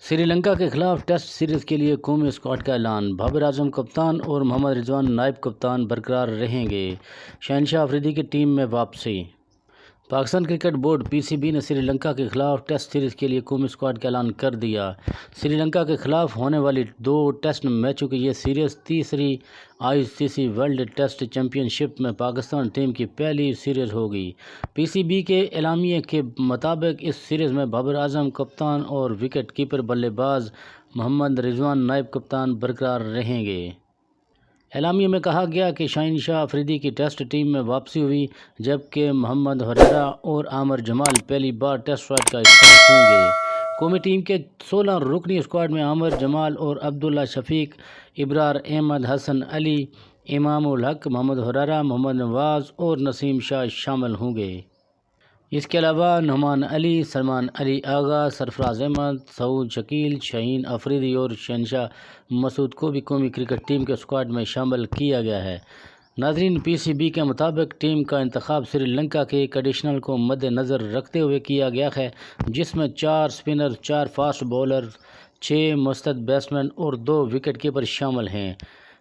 سری لنکا کے خلاف test series کے لیے قومی اسکواڈ کا اعلان، بابر اعظم کپتان اور محمد رضوان نائب کپتان برقرار رہیں گے۔ شہنشاہ افریدی کی ٹیم میں واپسی۔ پاکستان کرکٹ بورڈ پی سی بی نے سری لنکا کے خلاف ٹیسٹ سیریز کے لیے قومی اسکواڈ کا اعلان کر دیا۔ سری لنکا کے خلاف ہونے والی 2 ٹیسٹ میچوں کی یہ سیریز تیسری آئی سی سی ورلڈ ٹیسٹ چیمپئن شپ میں پاکستان ٹیم کی پہلی سیریز ہوگی۔ پی سی بی کے اعلامیے کے مطابق اس سیریز میں بابر اعظم کپتان اور وکٹ کیپر بلے باز محمد رضوان نائب کپتان برقرار رہیں گے۔ اعلامیے میں کہا گیا کہ شہنشاہ افریدی کی ٹیسٹ ٹیم میں واپسی ہوئی، جبکہ محمد ہریرا اور عامر جمال پہلی بار ٹیسٹ اسکواڈ کا حصہ ہوں گے۔ قومی ٹیم کے 16 رکنی اسکواڈ میں عامر جمال اور عبداللہ شفیق، ابرار احمد، حسن علی، امام الحق، محمد ہریرا، محمد نواز اور نسیم شاہ شامل ہوں گے۔ اس کے علاوہ نعمان علی، سلمان علی آغا، سرفراز احمد، سعود شکیل، شاہین افریدی اور شہنشاہ مسعود کو بھی قومی کرکٹ ٹیم کے اسکواڈ میں شامل کیا گیا ہے۔ ناظرین، پی سی بی کے مطابق ٹیم کا انتخاب سری لنکا کے ایک ایڈیشنل کو مد نظر رکھتے ہوئے کیا گیا ہے، جس میں 4 اسپنر، 4 فاسٹ بولر، 6 مستعد بیٹسمین اور 2 وکٹ کیپر شامل ہیں۔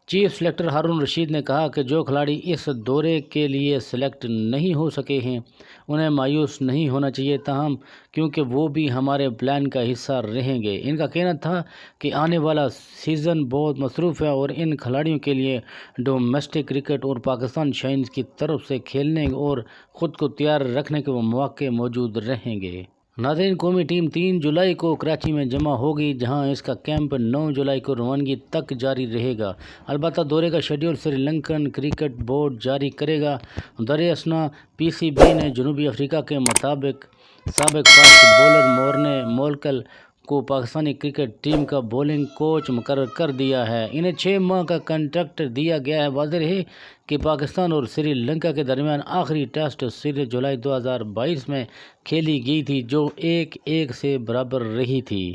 چیف سلیکٹر ہارون رشید نے کہا کہ جو کھلاڑی اس دورے کے لیے سلیکٹ نہیں ہو سکے ہیں انہیں مایوس نہیں ہونا چاہیے، تاہم کیونکہ وہ بھی ہمارے پلان کا حصہ رہیں گے۔ ان کا کہنا تھا کہ آنے والا سیزن بہت مصروف ہے اور ان کھلاڑیوں کے لیے ڈومیسٹک کرکٹ اور پاکستان شائنز کی طرف سے کھیلنے اور خود کو تیار رکھنے کے مواقع موجود رہیں گے۔ ناظرین، قومی ٹیم 3 جولائی کو کراچی میں جمع ہوگی، جہاں اس کا کیمپ 9 جولائی کو روانگی تک جاری رہے گا۔ البتہ دورے کا schedule Sri Lankan cricket board جاری کرے گا۔ دریں اثنا پی سی بی نے جنوبی افریقہ کے مطابق سابق فاسٹ بولر مورنے مولکل کو پاکستانی کرکٹ ٹیم کا بولنگ کوچ مقرر کر دیا ہے۔ انہیں 6 ماہ کا کنٹریکٹ دیا گیا ہے۔ واضح ہے کہ پاکستان اور سری لنکا کے درمیان آخری ٹیسٹ سیریز جولائی 2022 میں کھیلی گئی تھی، جو 1-1 سے برابر رہی تھی۔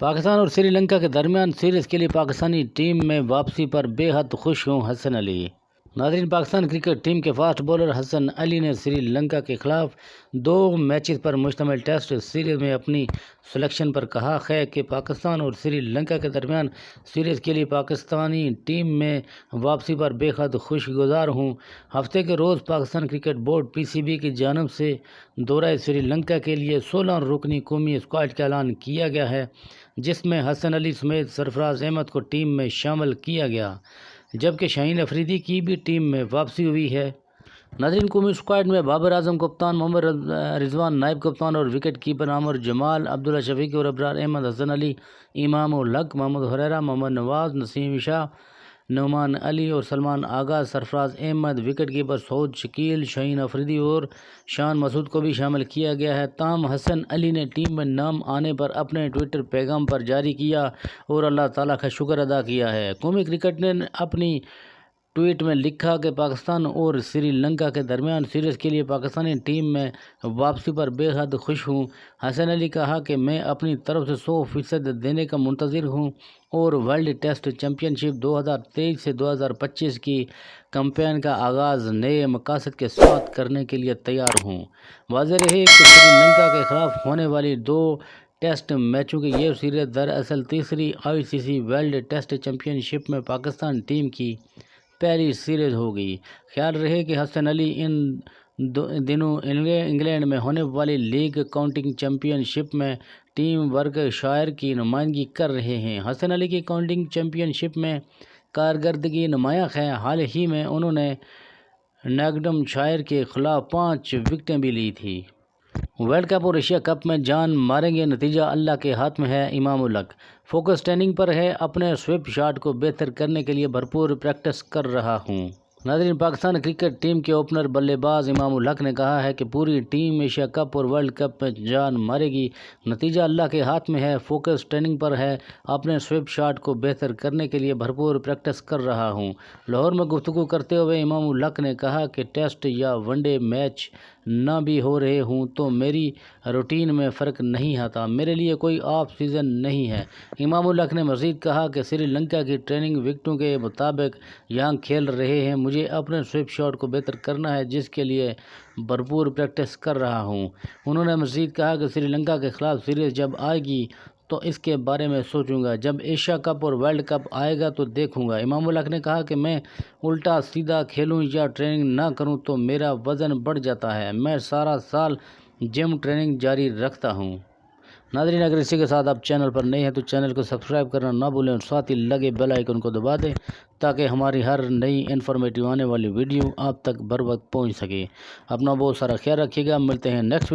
پاکستان اور سری لنکا کے درمیان سیریز کے لیے پاکستانی ٹیم میں واپسی پر بے حد خوش ہوں حسن علی۔ ناظرین، پاکستان کرکٹ ٹیم کے فاسٹ بولر حسن علی نے سری لنکا کے خلاف 2 میچز پر مشتمل ٹیسٹ سیریز میں اپنی سلیکشن پر کہا ہے کہ پاکستان اور سری لنکا کے درمیان سیریز کے لیے پاکستانی ٹیم میں واپسی پر بے حد خوشگزار ہوں۔ ہفتے کے روز پاکستان کرکٹ بورڈ پی سی بی کی جانب سے دورہ سری لنکا کے لیے 16 رکنی قومی اسکواڈ کا اعلان کیا گیا ہے، جس میں حسن علی سمیت سرفراز احمد کو ٹیم میں شامل کیا گیا، جبکہ شاہین افریدی کی بھی ٹیم میں واپسی ہوئی ہے۔ ناظرین، قومی اسکواڈ میں بابر اعظم کپتان، محمد رضوان نائب کپتان اور وکٹ کیپر عامر جمال، عبداللہ شفیق اور ابرار احمد، حسن علی، امام الحق، محمد ہریرا، محمد نواز، نسیم شاہ، نعمان علی اور سلمان آغا، سرفراز احمد، وکٹ کیپر سعود شکیل، شاہین افریدی اور شان مسعود کو بھی شامل کیا گیا ہے۔ تاہم حسن علی نے ٹیم میں نام آنے پر اپنے ٹویٹر پیغام پر جاری کیا اور اللہ تعالیٰ کا شکر ادا کیا ہے۔ قومی کرکٹ نے اپنی ٹویٹ میں لکھا کہ پاکستان اور سری لنکا کے درمیان سیریز کے لیے پاکستانی ٹیم میں واپسی پر بے حد خوش ہوں۔ حسن علی کہا کہ میں اپنی طرف سے 100% دینے کا منتظر ہوں اور ورلڈ ٹیسٹ چیمپئن شپ 2023 سے 2025 کی کمپین کا آغاز نئے مقاصد کے ساتھ کرنے کے لیے تیار ہوں۔ واضح رہے کہ سری لنکا کے خلاف ہونے والی 2 ٹیسٹ میچوں کی یہ سیریز دراصل تیسری آئی سی سی ورلڈ ٹیسٹ چیمپئن شپ میں پاکستان ٹیم کی پہلی سیریز ہوگی۔ خیال رہے کہ حسن علی ان دنوں انگلینڈ میں ہونے والی لیگ کاؤنٹی چیمپئن شپ میں ٹیم ورک شائر کی نمائندگی کر رہے ہیں۔ حسن علی کی کاؤنٹی چیمپئن شپ میں کارکردگی نمایاں ہے۔ حال ہی میں انہوں نے ناٹنگھم شائر کے خلاف 5 وکٹیں بھی لی تھیں۔ ورلڈ کپ اور ایشیا کپ میں جان ماریں گے، نتیجہ اللہ کے ہاتھ میں ہے۔ امام الحق فوکس ٹریننگ پر ہے، اپنے سویپ شاٹ کو بہتر کرنے کے لیے بھرپور پریکٹس کر رہا ہوں۔ ناظرین، پاکستان کرکٹ ٹیم کے اوپنر بلے باز امام الحق نے کہا ہے کہ پوری ٹیم ایشیا کپ اور ورلڈ کپ میں جان مارے گی، نتیجہ اللہ کے ہاتھ میں ہے۔ فوکس ٹریننگ پر ہے، اپنے سویپ شاٹ کو بہتر کرنے کے لیے بھرپور پریکٹس کر رہا ہوں۔ لاہور میں گفتگو کرتے ہوئے امام الحق نے کہا کہ ٹیسٹ یا ون ڈے میچ نہ بھی ہو رہے ہوں تو میری روٹین میں فرق نہیں آتا، میرے لیے کوئی آف سیزن نہیں ہے۔ امام الحق نے مزید کہا کہ سری لنکا کی ٹریننگ وکٹوں کے مطابق یہاں کھیل رہے ہیں، مجھے اپنے سویپ شاٹ کو بہتر کرنا ہے، جس کے لیے بھرپور پریکٹس کر رہا ہوں۔ انہوں نے مزید کہا کہ سری لنکا کے خلاف سیریز جب آئے گی تو اس کے بارے میں سوچوں گا۔ جب ایشیا کپ اور ورلڈ کپ آئے گا تو دیکھوں گا۔ امام الحق نے کہا کہ میں الٹا سیدھا کھیلوں یا ٹریننگ نہ کروں تو میرا وزن بڑھ جاتا ہے۔ میں سارا سال جم ٹریننگ جاری رکھتا ہوں۔ ناظرین، اگر اسی کے ساتھ آپ چینل پر نئے ہیں تو چینل کو سبسکرائب کرنا نہ بھولیں اور ساتھ ہی لگے بیل آئیکن کو دبا دیں تاکہ ہماری ہر نئی انفارمیٹیو آنے والی ویڈیو آپ تک بر وقت پہنچ سکے۔ اپنا بہت سارا خیال رکھیے گا۔ ملتے ہیں نیکسٹ